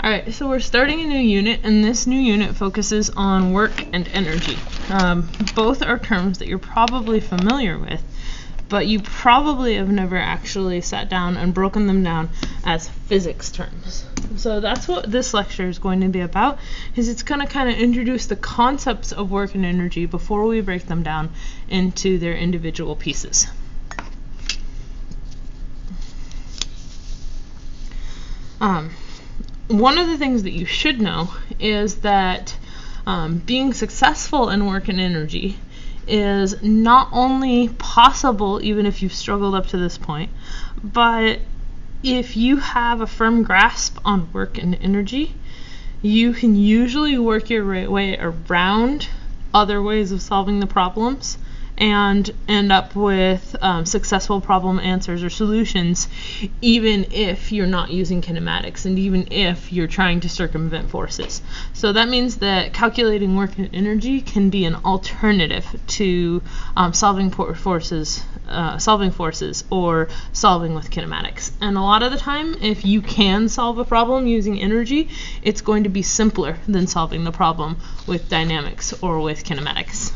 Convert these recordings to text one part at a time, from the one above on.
Alright, so we're starting a new unit, and this new unit focuses on work and energy. Both are terms that you're probably familiar with, but you probably have never actually sat down and broken them down as physics terms. So that's what this lecture is going to be about, is it's going to kind of introduce the concepts of work and energy before we break them down into their individual pieces. One of the things that you should know is that being successful in work and energy is not only possible even if you've struggled up to this point, but if you have a firm grasp on work and energy, you can usually work your way around other ways of solving the problems and end up with successful problem answers or solutions, even if you're not using kinematics and even if you're trying to circumvent forces. So that means that calculating work and energy can be an alternative to solving forces or solving with kinematics. And a lot of the time, if you can solve a problem using energy, it's going to be simpler than solving the problem with dynamics or with kinematics.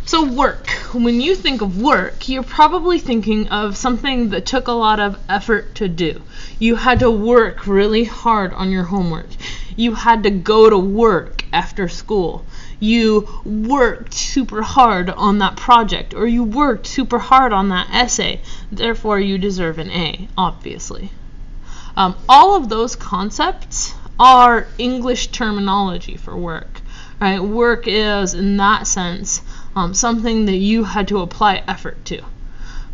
So work. When you think of work, you're probably thinking of something that took a lot of effort to do. You had to work really hard on your homework. You had to go to work after school. You worked super hard on that project, or you worked super hard on that essay. Therefore, you deserve an A, obviously. All of those concepts are English terminology for work. Right? Work is, in that sense, something that you had to apply effort to.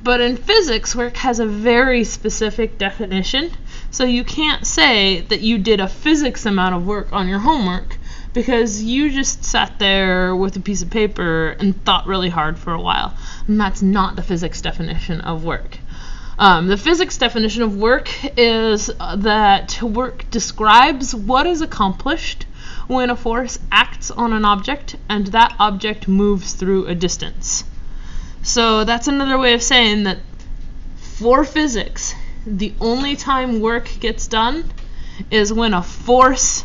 But in physics, work has a very specific definition, so you can't say that you did a physics amount of work on your homework because you just sat there with a piece of paper and thought really hard for a while. And that's not the physics definition of work. The physics definition of work is that work describes what is accomplished when a force acts on an object and that object moves through a distance. So that's another way of saying that for physics, the only time work gets done is when a force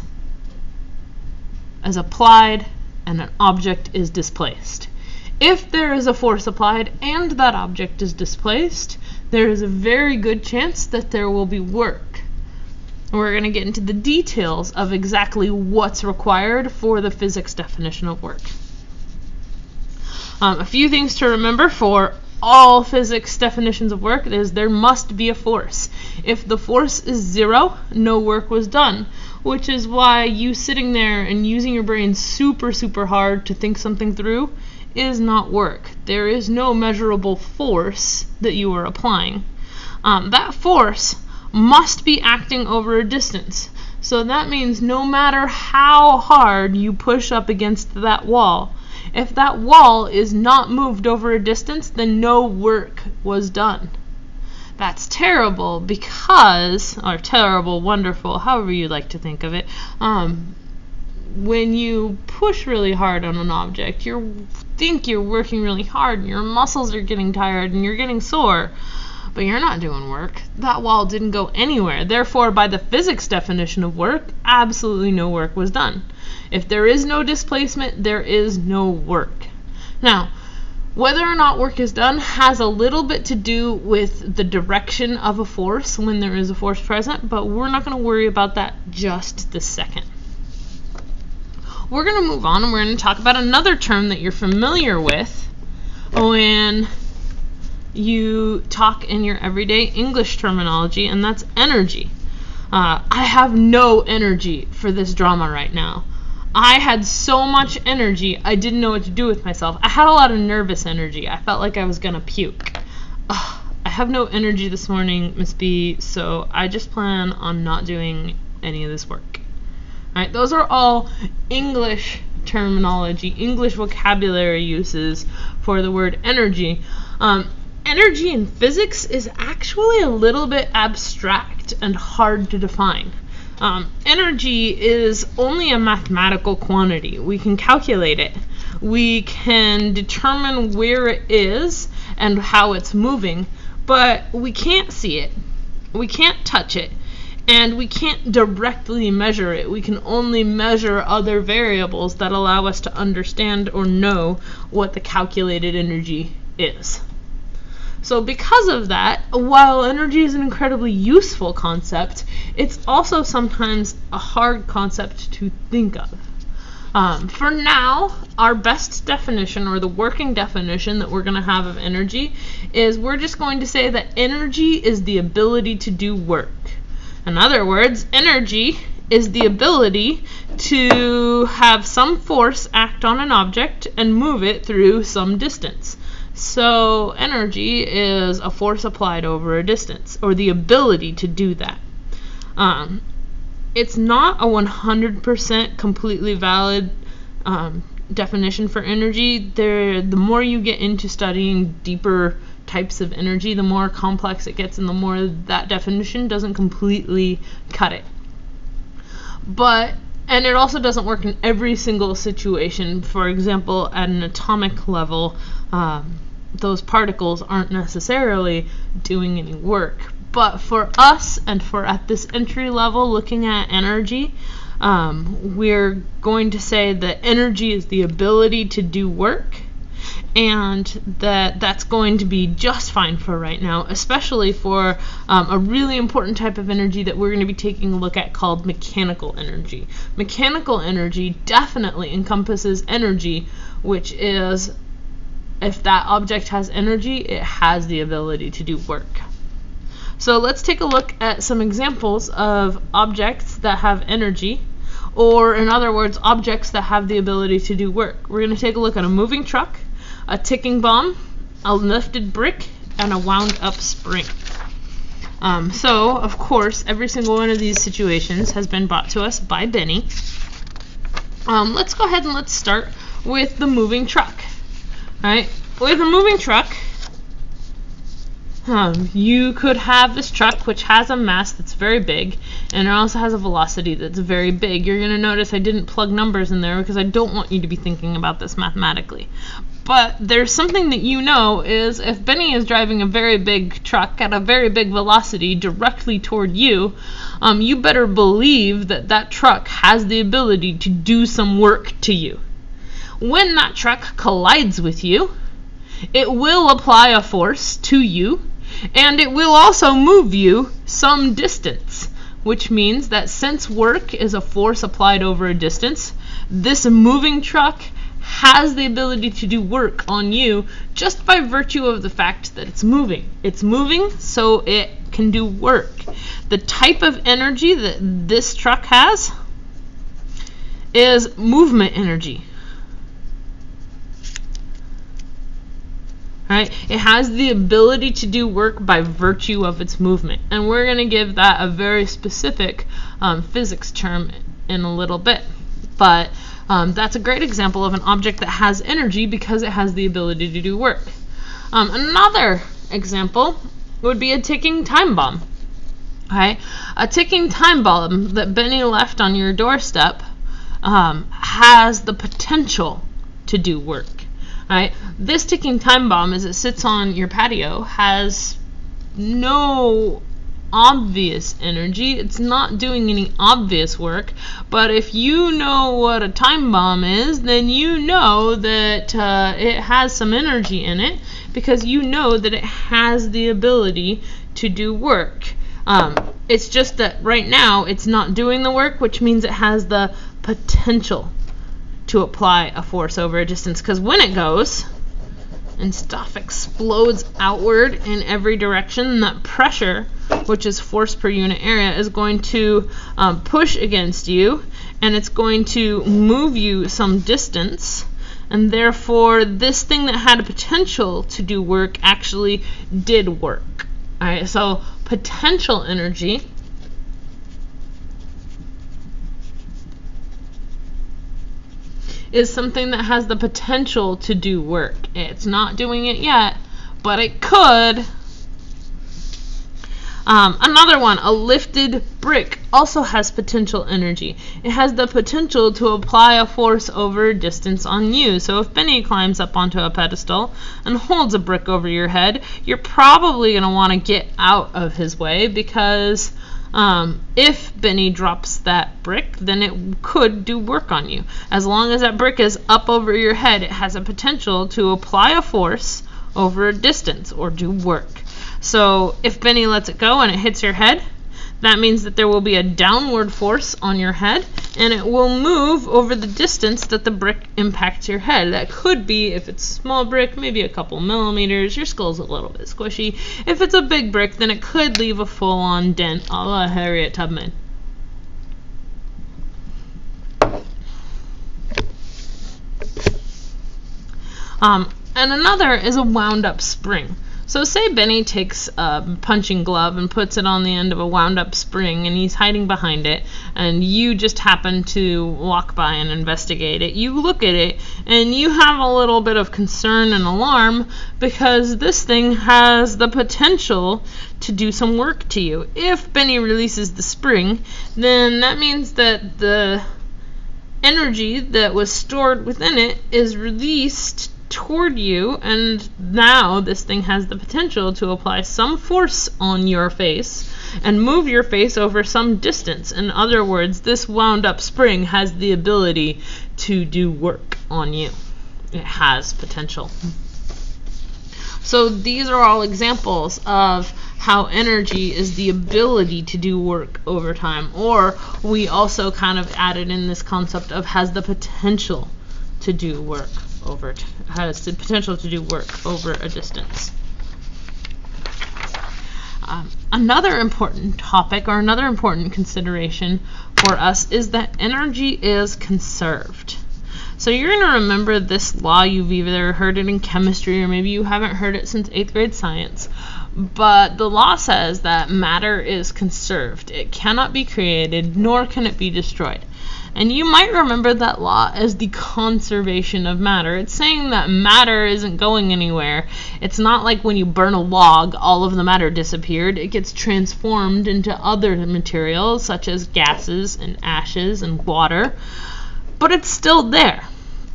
is applied and an object is displaced. If there is a force applied and that object is displaced, there is a very good chance that there will be work. We're going to get into the details of exactly what's required for the physics definition of work. A few things to remember for all physics definitions of work is there must be a force. If the force is zero, no work was done, which is why you sitting there and using your brain super hard to think something through is not work. There is no measurable force that you are applying. That force must be acting over a distance. So that means no matter how hard you push up against that wall, if that wall is not moved over a distance, then no work was done. That's terrible because, or terrible, wonderful, however you like to think of it, when you push really hard on an object, you think you're working really hard and your muscles are getting tired and you're getting sore. But you're not doing work. That wall didn't go anywhere. Therefore, by the physics definition of work, absolutely no work was done. If there is no displacement, there is no work. Now, whether or not work is done has a little bit to do with the direction of a force when there is a force present, but we're not going to worry about that just this second. We're going to move on and we're going to talk about another term that you're familiar with when you talk in your everyday English terminology, and that's energy. I have no energy for this drama right now. I had so much energy, I didn't know what to do with myself. I had a lot of nervous energy. I felt like I was gonna puke. I have no energy this morning, Miss B, so I just plan on not doing any of this work. Alright, those are all English terminology, English vocabulary uses for the word energy. Energy in physics is actually a little bit abstract and hard to define. Energy is only a mathematical quantity. We can calculate it. We can determine where it is and how it's moving, but we can't see it. We can't touch it. And we can't directly measure it. We can only measure other variables that allow us to understand or know what the calculated energy is. So because of that, while energy is an incredibly useful concept, it's also sometimes a hard concept to think of. For now, our best definition, or the working definition that we're going to have of energy, is we're just going to say that energy is the ability to do work. In other words, energy is the ability to have some force act on an object and move it through some distance. So energy is a force applied over a distance, or the ability to do that. It's not a 100% completely valid definition for energy. The more you get into studying deeper types of energy, the more complex it gets, and the more that definition doesn't completely cut it. And it also doesn't work in every single situation. For example, at an atomic level, those particles aren't necessarily doing any work. But for us, and for at this entry level looking at energy, we're going to say that energy is the ability to do work, and that's going to be just fine for right now, especially for a really important type of energy that we're going to be taking a look at called mechanical energy. Mechanical energy definitely encompasses energy, which is, if that object has energy, it has the ability to do work. So let's take a look at some examples of objects that have energy, or in other words, objects that have the ability to do work. We're going to take a look at a moving truck, a ticking bomb, a lifted brick, and a wound up spring. So, of course, every single one of these situations has been brought to us by Benny. Let's go ahead and let's start with the moving truck. All right, with a moving truck, you could have this truck which has a mass that's very big, and it also has a velocity that's very big. You're going to notice I didn't plug numbers in there because I don't want you to be thinking about this mathematically. But there's something that you know is, if Benny is driving a very big truck at a very big velocity directly toward you, you better believe that that truck has the ability to do some work to you. When that truck collides with you, it will apply a force to you, and it will also move you some distance, which means that since work is a force applied over a distance, this moving truck has the ability to do work on you just by virtue of the fact that it's moving. It's moving, so it can do work. The type of energy that this truck has is movement energy. Right? It has the ability to do work by virtue of its movement. And we're going to give that a very specific physics term in a little bit. But that's a great example of an object that has energy because it has the ability to do work. Another example would be a ticking time bomb. Okay? A ticking time bomb that Benny left on your doorstep has the potential to do work. Right? This ticking time bomb, as it sits on your patio, has no obvious energy. It's not doing any obvious work, but if you know what a time bomb is, then you know that it has some energy in it, because you know that it has the ability to do work. It's just that right now it's not doing the work, which means it has the potential to apply a force over a distance, because when it goes and stuff explodes outward in every direction, that pressure, which is force per unit area, is going to push against you, and it's going to move you some distance, and therefore this thing that had a potential to do work actually did work. All right, so potential energy is something that has the potential to do work. It's not doing it yet, but it could. Another one, a lifted brick, also has potential energy. It has the potential to apply a force over a distance on you. So if Benny climbs up onto a pedestal and holds a brick over your head, you're probably going to want to get out of his way, because If Benny drops that brick, then it could do work on you. As long as that brick is up over your head, it has a potential to apply a force over a distance or do work. So if Benny lets it go and it hits your head, that means that there will be a downward force on your head, and it will move over the distance that the brick impacts your head. That could be, if it's a small brick, maybe a couple millimeters. Your skull's a little bit squishy. If it's a big brick, then it could leave a full-on dent, a la Harriet Tubman. And another is a wound-up spring. So say Benny takes a punching glove and puts it on the end of a wound-up spring, and he's hiding behind it, and you just happen to walk by and investigate it. You look at it, and you have a little bit of concern and alarm because this thing has the potential to do some work to you. If Benny releases the spring, then that means that the energy that was stored within it is released toward you, and now this thing has the potential to apply some force on your face and move your face over some distance. In other words, this wound up spring has the ability to do work on you. It has potential. So these are all examples of how energy is the ability to do work over time, or we also kind of added in this concept of has the potential to do work over a distance. Another important topic, or another important consideration for us, is that energy is conserved. So you're going to remember this law. You've either heard it in chemistry, or maybe you haven't heard it since 8th grade science. But the law says that matter is conserved. It cannot be created, nor can it be destroyed. And you might remember that law as the conservation of matter. It's saying that matter isn't going anywhere. It's not like when you burn a log, all of the matter disappeared. It gets transformed into other materials, such as gases and ashes and water. But it's still there.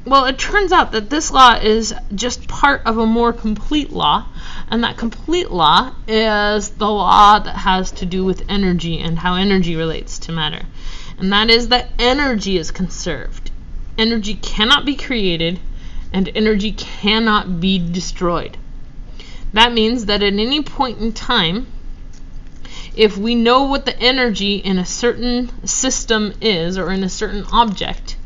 Well, it turns out that this law is just part of a more complete law, and that complete law is the law that has to do with energy and how energy relates to matter. And that is that energy is conserved. Energy cannot be created, and energy cannot be destroyed. That means that at any point in time, if we know what the energy in a certain system is, or in a certain object,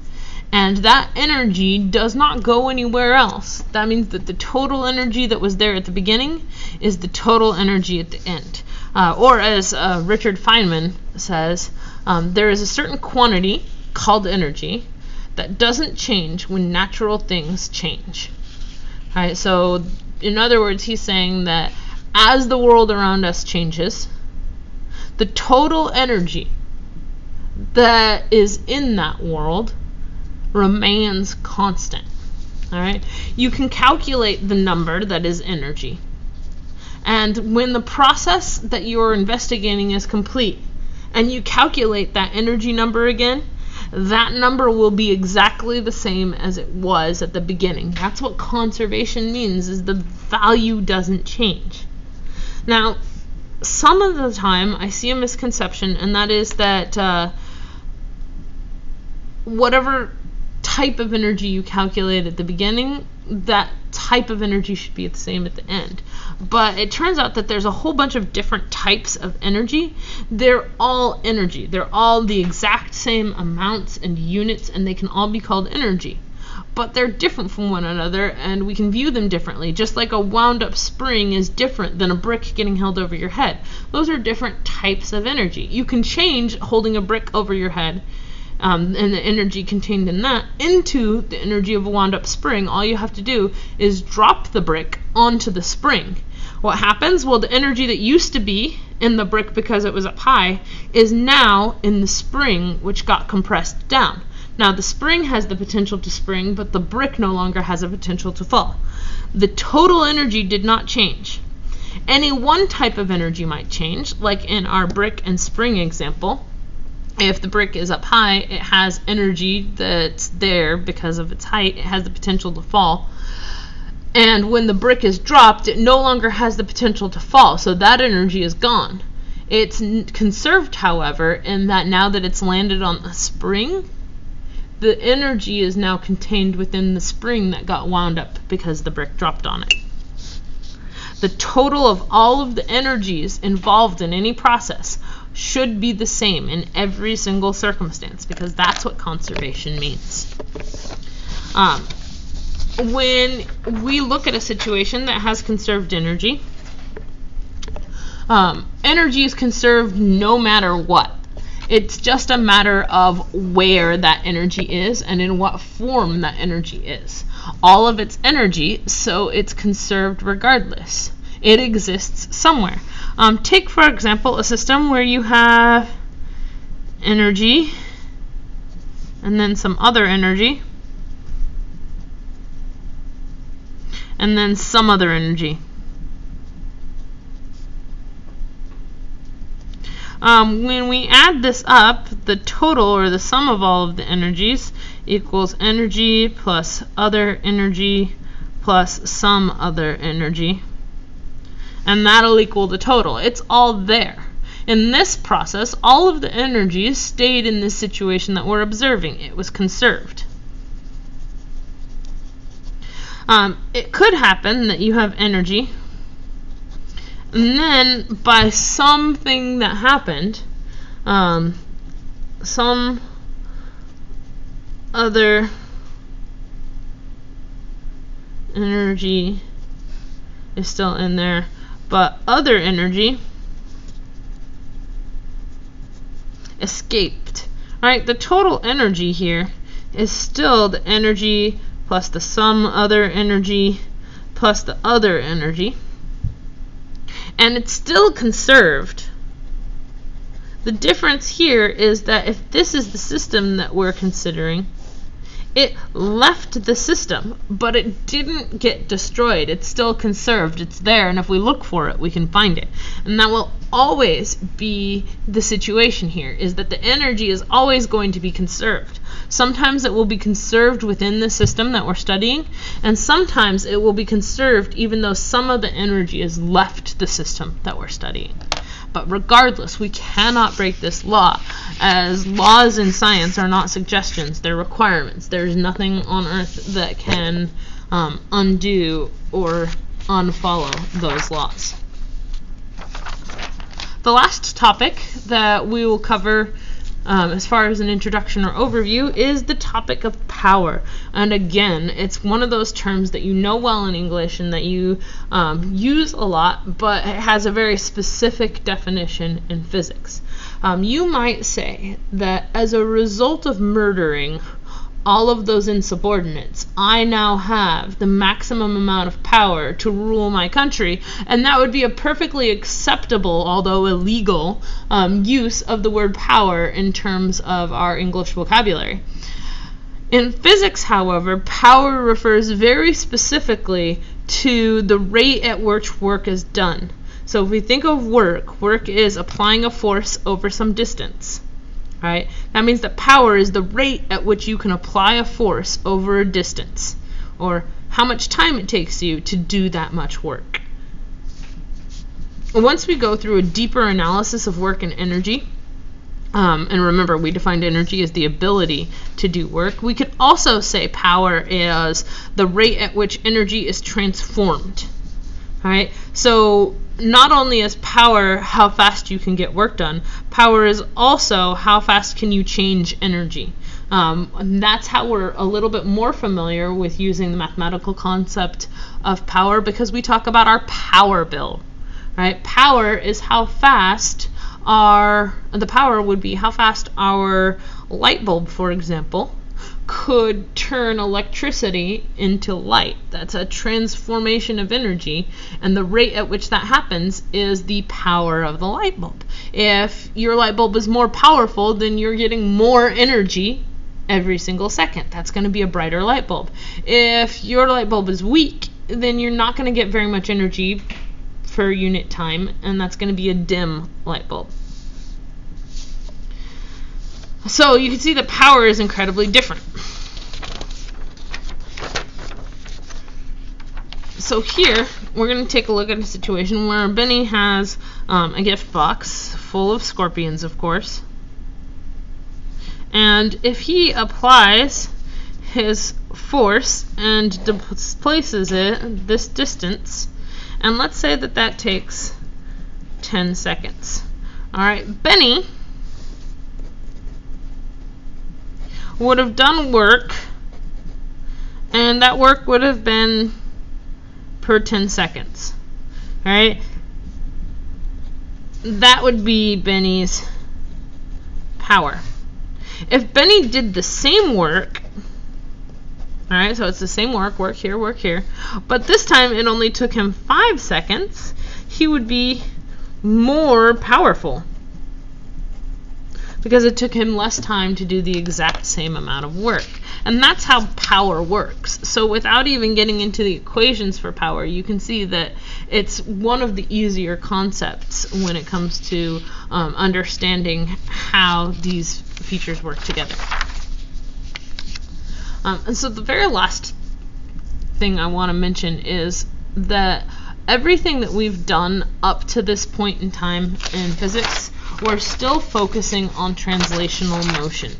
and that energy does not go anywhere else, that means that the total energy that was there at the beginning is the total energy at the end. Or as Richard Feynman says, there is a certain quantity called energy that doesn't change when natural things change. Right? So in other words, he's saying that as the world around us changes, the total energy that is in that world remains constant. All right? You can calculate the number that is energy. And when the process that you're investigating is complete, and you calculate that energy number again, that number will be exactly the same as it was at the beginning. That's what conservation means, is the value doesn't change. Now, some of the time I see a misconception, and that is that whatever type of energy you calculate at the beginning, that type of energy should be the same at the end. But it turns out that there's a whole bunch of different types of energy. They're all energy. They're all the exact same amounts and units, and they can all be called energy. But they're different from one another, and we can view them differently. Just like a wound-up spring is different than a brick getting held over your head. Those are different types of energy. You can change holding a brick over your head and the energy contained in that into the energy of a wound-up spring. All you have to do is drop the brick onto the spring. What happens? Well, the energy that used to be in the brick because it was up high is now in the spring, which got compressed down. Now, the spring has the potential to spring, but the brick no longer has a potential to fall. The total energy did not change. Any one type of energy might change, like in our brick and spring example. If the brick is up high, it has energy that's there because of its height. It has the potential to fall. And when the brick is dropped, it no longer has the potential to fall, so that energy is gone. It's conserved, however, in that now that it's landed on the spring, the energy is now contained within the spring that got wound up because the brick dropped on it. The total of all of the energies involved in any process should be the same in every single circumstance, because that's what conservation means. When we look at a situation that has conserved energy, energy is conserved no matter what. It's just a matter of where that energy is and in what form that energy is. All of its energy, so it's conserved regardless. It exists somewhere. Take, for example, a system where you have energy and then some other energy and then some other energy. When we add this up, the total, or the sum of all of the energies, equals energy plus other energy plus some other energy. And that'll equal the total. It's all there. In this process, all of the energies stayed in this situation that we're observing. It was conserved. It could happen that you have energy, and then by something that happened, some other energy is still in there, but other energy escaped. Right? The total energy here is still the energy plus the some other energy plus the other energy, and it's still conserved. The difference here is that if this is the system that we're considering, it left the system, but it didn't get destroyed. It's still conserved. It's there, and if we look for it, we can find it. And that will always be the situation here, is that the energy is always going to be conserved. Sometimes it will be conserved within the system that we're studying, and sometimes it will be conserved even though some of the energy has left the system that we're studying. But regardless, we cannot break this law, as laws in science are not suggestions, they're requirements. There's nothing on earth that can undo or unfollow those laws. The last topic that we will cover as far as an introduction or overview is the topic of power. And again, it's one of those terms that you know well in English and that you use a lot, but it has a very specific definition in physics. You might say that as a result of murdering all of those insubordinates, I now have the maximum amount of power to rule my country, and that would be a perfectly acceptable, although illegal, use of the word power in terms of our English vocabulary. In physics, however, power refers very specifically to the rate at which work is done. So if we think of work, work is applying a force over some distance. Right? That means that power is the rate at which you can apply a force over a distance, or how much time it takes you to do that much work. Once we go through a deeper analysis of work and energy, and remember we defined energy as the ability to do work, we could also say power is the rate at which energy is transformed. Right? So not only is power how fast you can get work done, power is also how fast can you change energy. And that's how we're a little bit more familiar with using the mathematical concept of power, because we talk about our power bill. Right? Power is how fast the power would be how fast our light bulb, for example, could turn electricity into light. That's a transformation of energy, and the rate at which that happens is the power of the light bulb. If your light bulb is more powerful, then you're getting more energy every single second. That's going to be a brighter light bulb. If your light bulb is weak, then you're not going to get very much energy per unit time, and that's going to be a dim light bulb. So you can see that power is incredibly different. So here, we're going to take a look at a situation where Benny has a gift box full of scorpions, of course. And if he applies his force and displaces it this distance, and let's say that that takes 10 seconds. Alright, Benny would have done work, and that work would have been per 10 seconds. Alright? That would be Benny's power. If Benny did the same work, alright, so it's the same work here, but this time it only took him 5 seconds, he would be more powerful, because it took him less time to do the exact same amount of work. And that's how power works. So without even getting into the equations for power, you can see that it's one of the easier concepts when it comes to understanding how these features work together. And so the very last thing I want to mention is that everything that we've done up to this point in time in physics, we're still focusing on translational motion.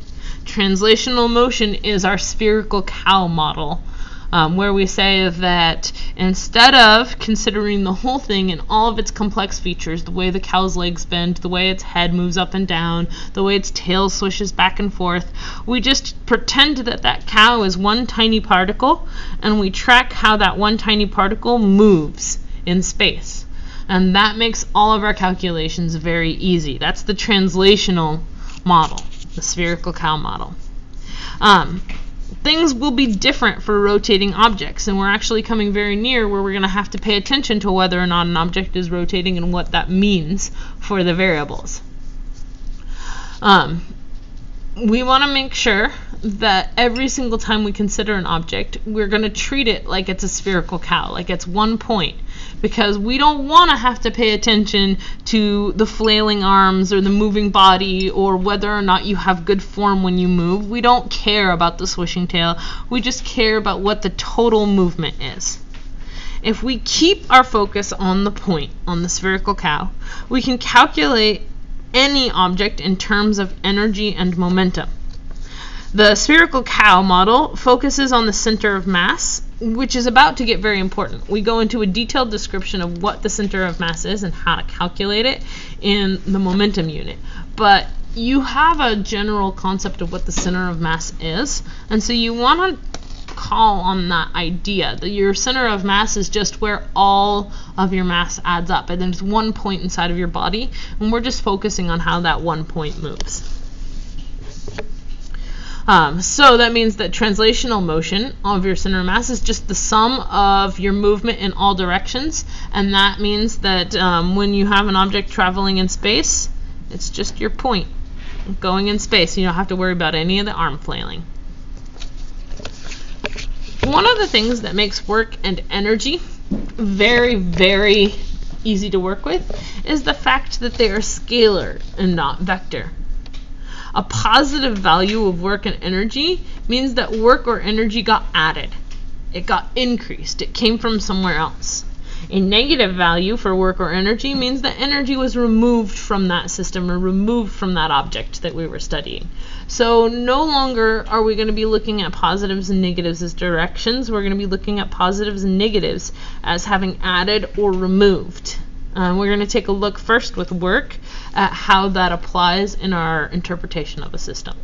Translational motion is our spherical cow model, where we say that instead of considering the whole thing and all of its complex features, the way the cow's legs bend, the way its head moves up and down, the way its tail swishes back and forth, we just pretend that that cow is one tiny particle, and we track how that one tiny particle moves in space. And that makes all of our calculations very easy. That's the translational model, the spherical cow model. Things will be different for rotating objects, and we're actually coming very near where we're going to have to pay attention to whether or not an object is rotating and what that means for the variables. We want to make sure that every single time we consider an object, we're going to treat it like it's a spherical cow, like it's one point, because we don't want to have to pay attention to the flailing arms or the moving body or whether or not you have good form when you move. We don't care about the swishing tail. We just care about what the total movement is. If we keep our focus on the point, on the spherical cow, we can calculate any object in terms of energy and momentum. The spherical cow model focuses on the center of mass, which is about to get very important. We go into a detailed description of what the center of mass is and how to calculate it in the momentum unit. But you have a general concept of what the center of mass is, and so you want to call on that idea that your center of mass is just where all of your mass adds up, and there's one point inside of your body, and we're just focusing on how that one point moves. So that means that translational motion of your center of mass is just the sum of your movement in all directions, and that means that when you have an object traveling in space, it's just your point going in space. You don't have to worry about any of the arm flailing. One of the things that makes work and energy very, very easy to work with is the fact that they are scalar and not vector. A positive value of work and energy means that work or energy got added. It got increased. It came from somewhere else. A negative value for work or energy means that energy was removed from that system or removed from that object that we were studying. So no longer are we going to be looking at positives and negatives as directions. We're going to be looking at positives and negatives as having added or removed. We're going to take a look first with work at how that applies in our interpretation of a system.